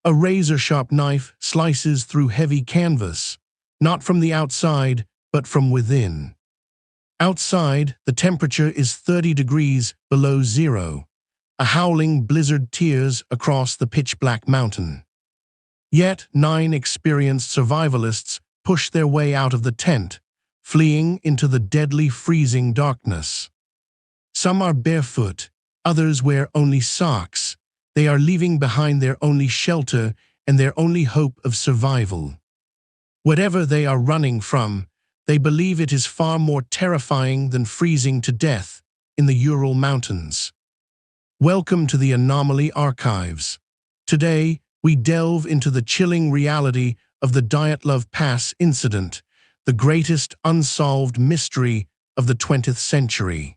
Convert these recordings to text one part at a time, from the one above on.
A razor-sharp knife slices through heavy canvas, not from the outside, but from within. Outside, the temperature is 30 degrees below zero. A howling blizzard tears across the pitch-black mountain. Yet 9 experienced survivalists push their way out of the tent, fleeing into the deadly freezing darkness. Some are barefoot, others wear only socks. They are leaving behind their only shelter and their only hope of survival. Whatever they are running from, they believe it is far more terrifying than freezing to death in the Ural Mountains. Welcome to the Anomaly Archives. Today, we delve into the chilling reality of the Dyatlov Pass incident, the greatest unsolved mystery of the 20th century.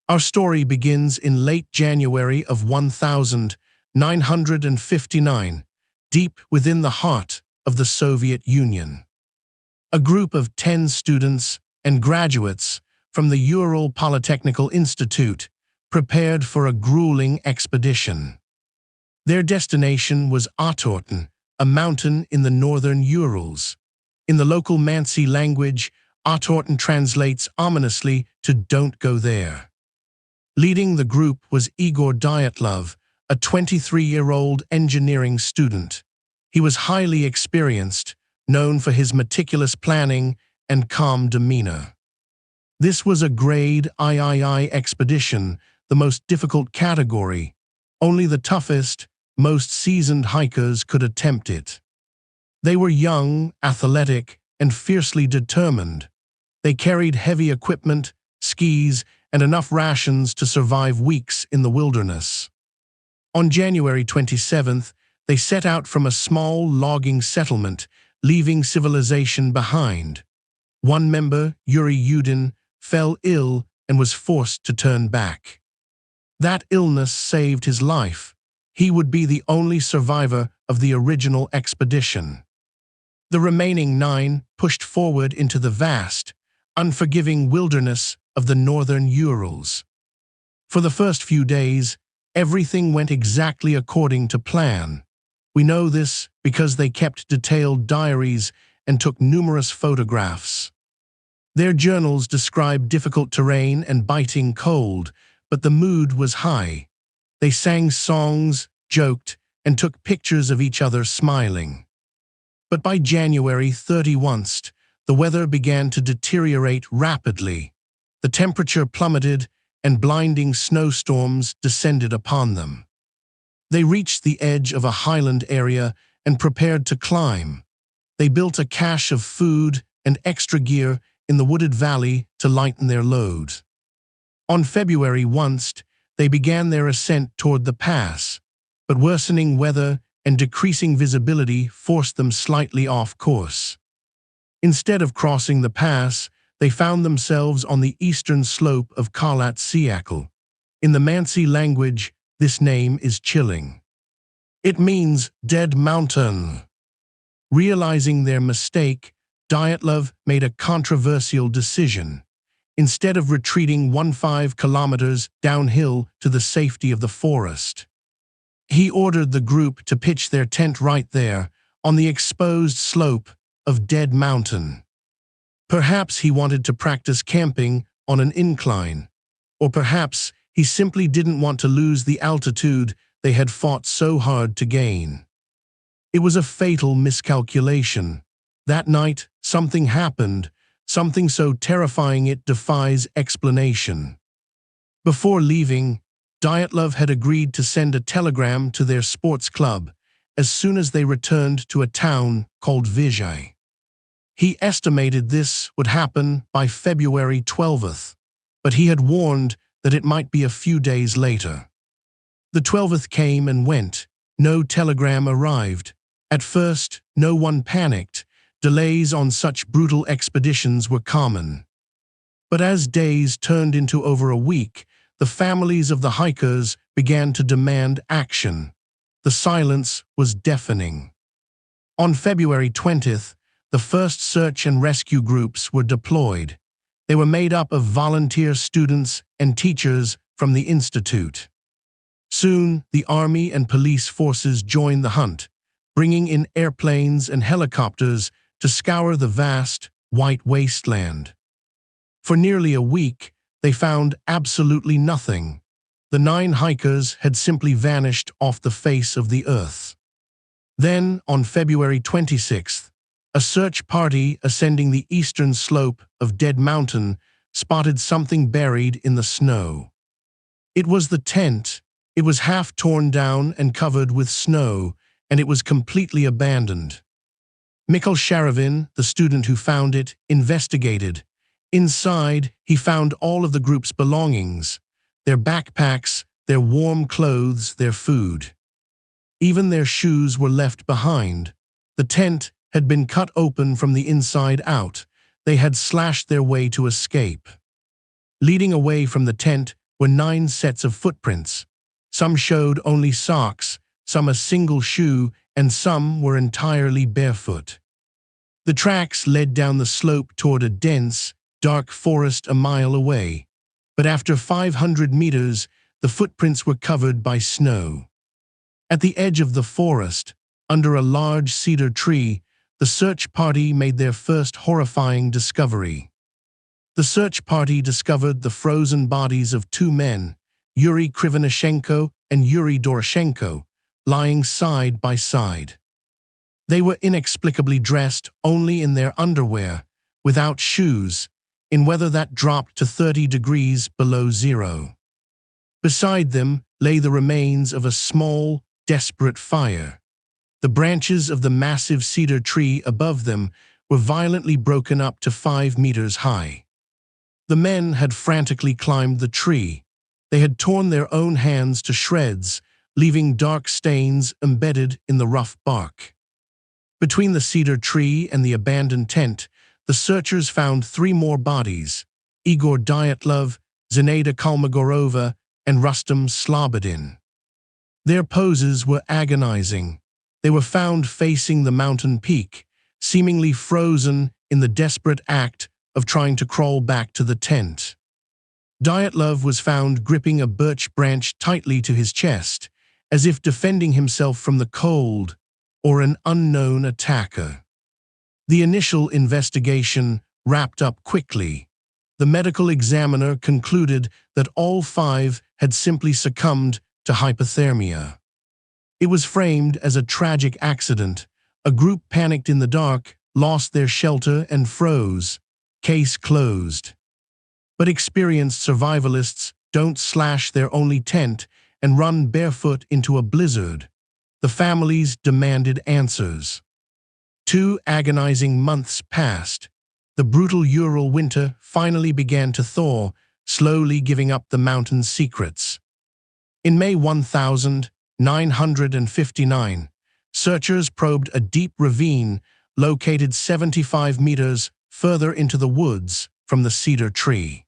Our story begins in late January of 1959, deep within the heart of the Soviet Union. A group of 10 students and graduates from the Ural Polytechnical Institute prepared for a grueling expedition. Their destination was Anomaly, a mountain in the northern Urals. In the local Mansi language, Anomaly translates ominously to "don't go there." Leading the group was Igor Dyatlov, a 23-year-old engineering student. He was highly experienced, known for his meticulous planning and calm demeanor. This was a grade III expedition, the most difficult category. Only the toughest, most seasoned hikers could attempt it. They were young, athletic, and fiercely determined. They carried heavy equipment, skis, and enough rations to survive weeks in the wilderness. On January 27th, they set out from a small logging settlement, leaving civilization behind. One member, Yuri Yudin, fell ill and was forced to turn back. That illness saved his life. He would be the only survivor of the original expedition. The remaining 9 pushed forward into the vast, unforgiving wilderness of the northern Urals. For the first few days, everything went exactly according to plan. We know this because they kept detailed diaries and took numerous photographs. Their journals described difficult terrain and biting cold, but the mood was high. They sang songs, joked, and took pictures of each other smiling. But by January 31st, the weather began to deteriorate rapidly. The temperature plummeted, and blinding snowstorms descended upon them. They reached the edge of a highland area and prepared to climb. They built a cache of food and extra gear in the wooded valley to lighten their load. On February 1st, they began their ascent toward the pass, but worsening weather and decreasing visibility forced them slightly off course. Instead of crossing the pass, they found themselves on the eastern slope of Kalat Siakal. In the Mansi language, this name is chilling. It means dead mountain. Realizing their mistake, Dyatlov made a controversial decision. Instead of retreating 15 kilometers downhill to the safety of the forest, he ordered the group to pitch their tent right there, on the exposed slope of Dead Mountain. Perhaps he wanted to practice camping on an incline, or perhaps he simply didn't want to lose the altitude they had fought so hard to gain. It was a fatal miscalculation. That night, something happened, something so terrifying it defies explanation. Before leaving, Dyatlov had agreed to send a telegram to their sports club as soon as they returned to a town called Vizhay. He estimated this would happen by February 12th, but he had warned that it might be a few days later. The 12th came and went. No telegram arrived. At first, no one panicked. Delays on such brutal expeditions were common. But as days turned into over a week, the families of the hikers began to demand action. The silence was deafening. On February 20th, the first search and rescue groups were deployed. They were made up of volunteer students and teachers from the institute. Soon, the army and police forces joined the hunt, bringing in airplanes and helicopters to scour the vast, white wasteland. For nearly a week, they found absolutely nothing. The 9 hikers had simply vanished off the face of the earth. Then, on February 26th, a search party ascending the eastern slope of Dead Mountain spotted something buried in the snow. It was the tent. It was half torn down and covered with snow, and it was completely abandoned. Mikhail Sharavin, the student who found it, investigated. Inside, he found all of the group's belongings, their backpacks, their warm clothes, their food. Even their shoes were left behind. The tent had been cut open from the inside out. They had slashed their way to escape. Leading away from the tent were 9 sets of footprints. Some showed only socks, some a single shoe, and some were entirely barefoot. The tracks led down the slope toward a dense, dark forest a mile away, but after 500 meters, the footprints were covered by snow. At the edge of the forest, under a large cedar tree, the search party made their first horrifying discovery. The search party discovered the frozen bodies of 2 men, Yuri Krivonishenko and Yuri Doroshenko, lying side by side. They were inexplicably dressed only in their underwear, without shoes, in weather that dropped to 30 degrees below zero. Beside them lay the remains of a small, desperate fire. The branches of the massive cedar tree above them were violently broken up to 5 meters high. The men had frantically climbed the tree. They had torn their own hands to shreds, leaving dark stains embedded in the rough bark. Between the cedar tree and the abandoned tent, the searchers found 3 more bodies: Igor Dyatlov, Zenaida Kolmogorova, and Rustam Slobodin. Their poses were agonizing. They were found facing the mountain peak, seemingly frozen in the desperate act of trying to crawl back to the tent. Dyatlov was found gripping a birch branch tightly to his chest, as if defending himself from the cold or an unknown attacker. The initial investigation wrapped up quickly. The medical examiner concluded that all 5 had simply succumbed to hypothermia. It was framed as a tragic accident. A group panicked in the dark, lost their shelter, and froze. Case closed. But experienced survivalists don't slash their only tent and run barefoot into a blizzard. The families demanded answers. 2 agonizing months passed. The brutal Ural winter finally began to thaw, slowly giving up the mountain's secrets. In May 1959, searchers probed a deep ravine located 75 meters further into the woods from the cedar tree.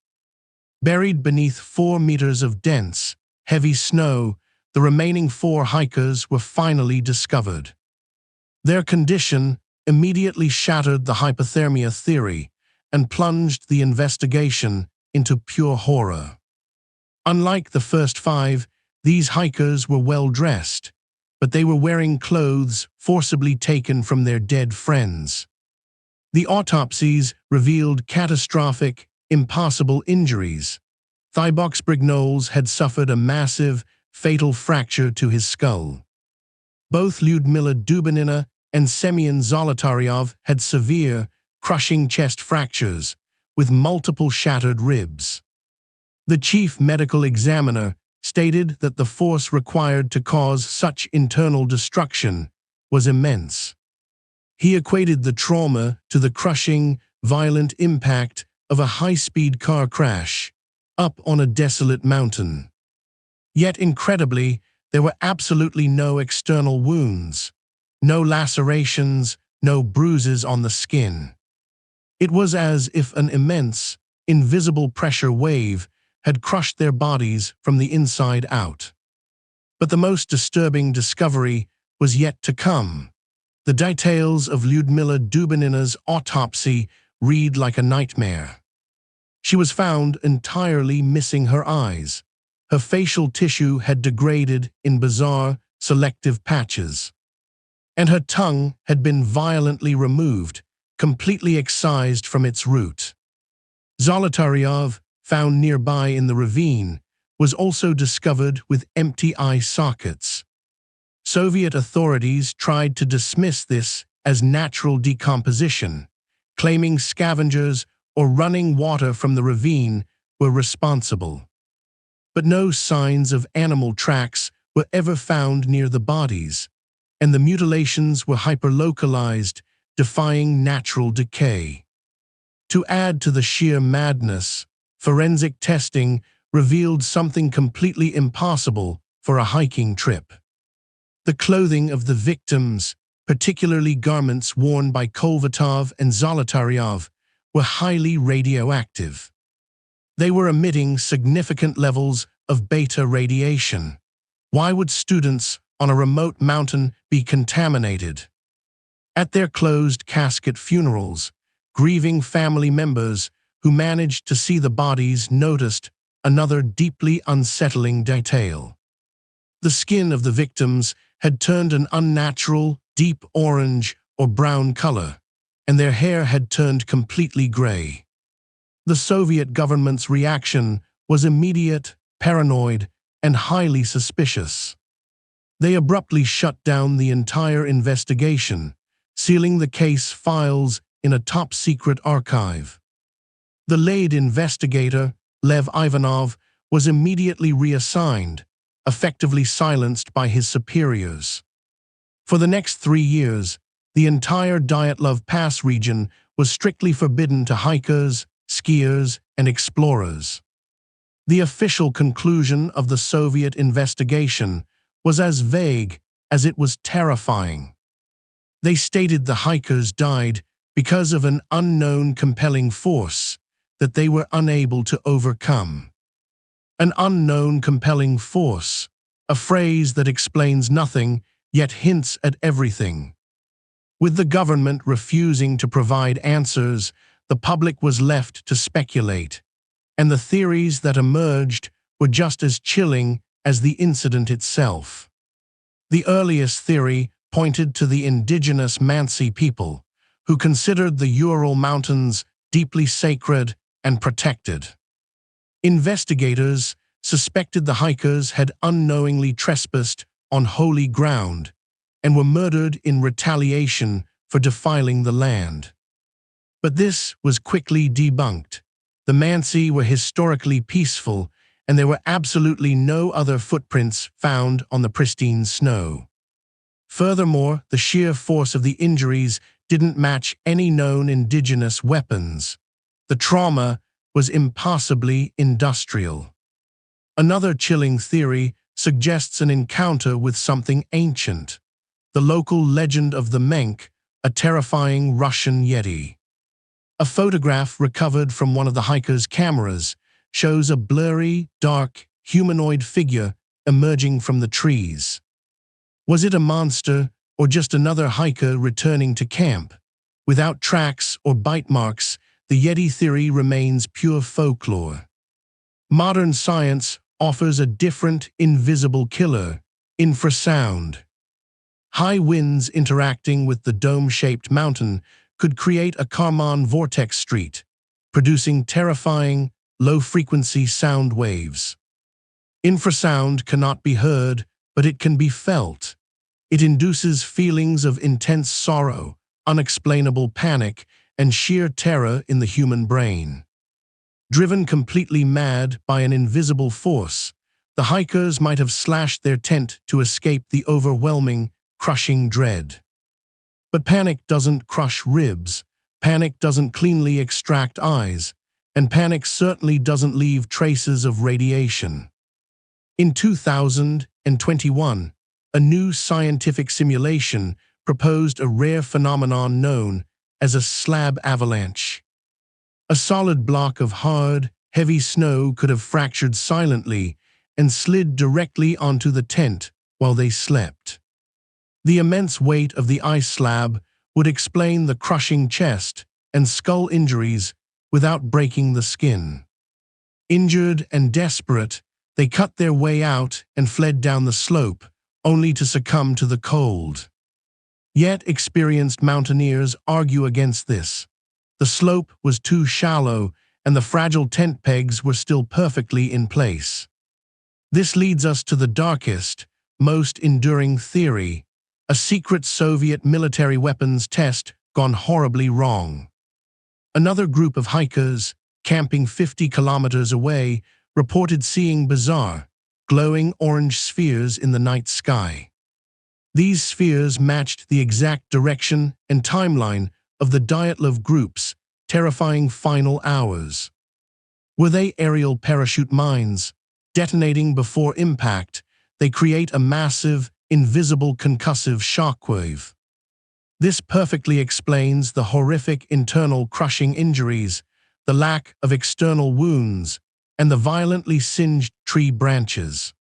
Buried beneath 4 meters of dense, heavy snow, the remaining 4 hikers were finally discovered. Their condition immediately shattered the hypothermia theory and plunged the investigation into pure horror. Unlike the first 5, these hikers were well dressed, but they were wearing clothes forcibly taken from their dead friends. The autopsies revealed catastrophic, impossible injuries. Thibaut Brignoles had suffered a massive, fatal fracture to his skull. Both Lyudmila Dubinina and Semyon Zolotaryov had severe, crushing chest fractures, with multiple shattered ribs. The chief medical examiner stated that the force required to cause such internal destruction was immense. He equated the trauma to the crushing, violent impact of a high-speed car crash up on a desolate mountain. Yet incredibly, there were absolutely no external wounds, no lacerations, no bruises on the skin. It was as if an immense, invisible pressure wave had crushed their bodies from the inside out. But the most disturbing discovery was yet to come. The details of Lyudmila Dubinina's autopsy read like a nightmare. She was found entirely missing her eyes. Her facial tissue had degraded in bizarre, selective patches. and her tongue had been violently removed, completely excised from its root. Zolotaryov, found nearby in the ravine, was also discovered with empty eye sockets. Soviet authorities tried to dismiss this as natural decomposition, claiming scavengers or running water from the ravine were responsible. But no signs of animal tracks were ever found near the bodies, and the mutilations were hyperlocalized, defying natural decay. To add to the sheer madness, forensic testing revealed something completely impossible for a hiking trip. The clothing of the victims, particularly garments worn by Kolevatov and Zolotaryov, were highly radioactive. They were emitting significant levels of beta radiation. Why would students on a remote mountain be contaminated? At their closed casket funerals, grieving family members who managed to see the bodies noticed another deeply unsettling detail. The skin of the victims had turned an unnatural, deep orange or brown color, and their hair had turned completely gray. The Soviet government's reaction was immediate, paranoid, and highly suspicious. They abruptly shut down the entire investigation, sealing the case files in a top-secret archive. The lead investigator, Lev Ivanov, was immediately reassigned, effectively silenced by his superiors. For the next 3 years, the entire Dyatlov Pass region was strictly forbidden to hikers, skiers, and explorers. The official conclusion of the Soviet investigation was as vague as it was terrifying. They stated the hikers died because of an unknown compelling force that they were unable to overcome. An unknown compelling force, a phrase that explains nothing yet hints at everything. With the government refusing to provide answers, the public was left to speculate, and the theories that emerged were just as chilling as the incident itself. The earliest theory pointed to the indigenous Mansi people, who considered the Ural Mountains deeply sacred and protected. Investigators suspected the hikers had unknowingly trespassed on holy ground and were murdered in retaliation for defiling the land. But this was quickly debunked. The Mansi were historically peaceful, and there were absolutely no other footprints found on the pristine snow. Furthermore, the sheer force of the injuries didn't match any known indigenous weapons. The trauma was impossibly industrial. Another chilling theory suggests an encounter with something ancient, the local legend of the Menk, a terrifying Russian Yeti. A photograph recovered from one of the hikers' cameras shows a blurry, dark, humanoid figure emerging from the trees. Was it a monster or just another hiker returning to camp? Without tracks or bite marks, the Yeti theory remains pure folklore. Modern science offers a different, invisible killer: infrasound. High winds interacting with the dome-shaped mountain could create a Kármán vortex street, producing terrifying, low-frequency sound waves. Infrasound cannot be heard, but it can be felt. It induces feelings of intense sorrow, unexplainable panic, and sheer terror in the human brain. Driven completely mad by an invisible force, the hikers might have slashed their tent to escape the overwhelming, crushing dread. But panic doesn't crush ribs, panic doesn't cleanly extract eyes, and panic certainly doesn't leave traces of radiation. In 2021, a new scientific simulation proposed a rare phenomenon known as a slab avalanche. A solid block of hard, heavy snow could have fractured silently and slid directly onto the tent while they slept. The immense weight of the ice slab would explain the crushing chest and skull injuries without breaking the skin. Injured and desperate, they cut their way out and fled down the slope, only to succumb to the cold. Yet experienced mountaineers argue against this. The slope was too shallow, and the fragile tent pegs were still perfectly in place. This leads us to the darkest, most enduring theory, a secret Soviet military weapons test gone horribly wrong. Another group of hikers, camping 50 kilometers away, reported seeing bizarre, glowing orange spheres in the night sky. These spheres matched the exact direction and timeline of the Dyatlov group's terrifying final hours. Were they aerial parachute mines? Detonating before impact, they create a massive, invisible concussive shockwave. This perfectly explains the horrific internal crushing injuries, the lack of external wounds, and the violently singed tree branches.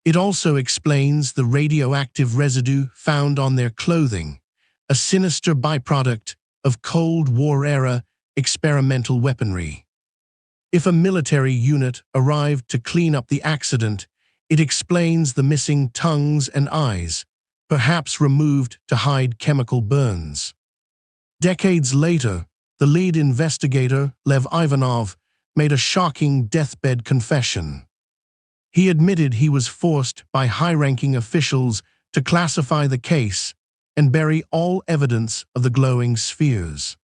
It also explains the radioactive residue found on their clothing, a sinister byproduct of Cold War-era experimental weaponry. If a military unit arrived to clean up the accident, it explains the missing tongues and eyes, perhaps removed to hide chemical burns. Decades later, the lead investigator, Lev Ivanov, made a shocking deathbed confession. He admitted he was forced by high-ranking officials to classify the case and bury all evidence of the glowing spheres.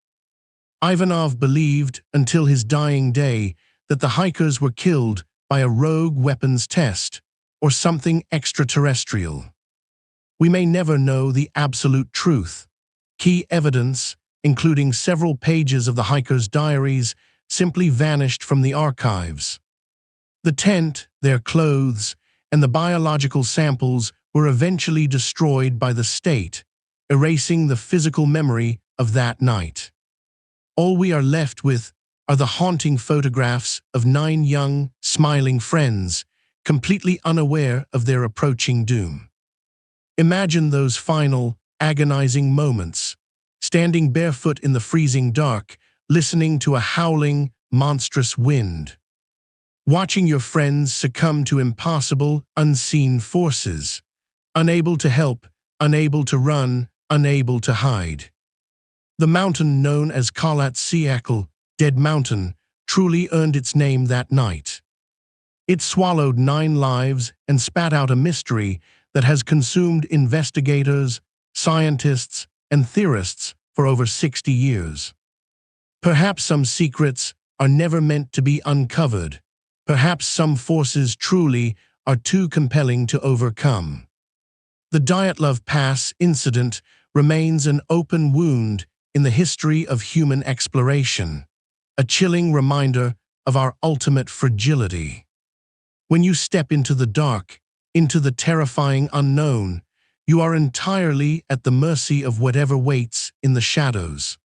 Ivanov believed until his dying day that the hikers were killed by a rogue weapons test or something extraterrestrial. We may never know the absolute truth. Key evidence, including several pages of the hikers' diaries, simply vanished from the archives. The tent, their clothes, and the biological samples were eventually destroyed by the state, erasing the physical memory of that night. All we are left with are the haunting photographs of 9 young, smiling friends, completely unaware of their approaching doom. Imagine those final, agonizing moments, standing barefoot in the freezing dark, listening to a howling, monstrous wind. Watching your friends succumb to impossible, unseen forces, unable to help, unable to run, unable to hide. The mountain known as Kalat-Syakhl, Dead Mountain, truly earned its name that night. It swallowed 9 lives and spat out a mystery that has consumed investigators, scientists, and theorists for over 60 years. Perhaps some secrets are never meant to be uncovered. Perhaps some forces truly are too compelling to overcome. The Dyatlov Pass incident remains an open wound in the history of human exploration, a chilling reminder of our ultimate fragility. When you step into the dark, into the terrifying unknown, you are entirely at the mercy of whatever waits in the shadows.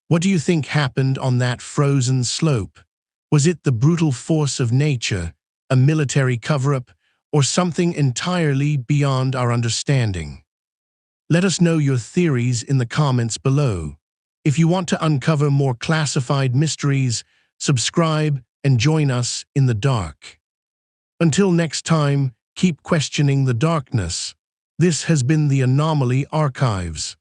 What do you think happened on that frozen slope? Was it the brutal force of nature, a military cover-up, or something entirely beyond our understanding? Let us know your theories in the comments below. If you want to uncover more classified mysteries, subscribe and join us in the dark. Until next time, keep questioning the darkness. This has been the Anomaly Archives.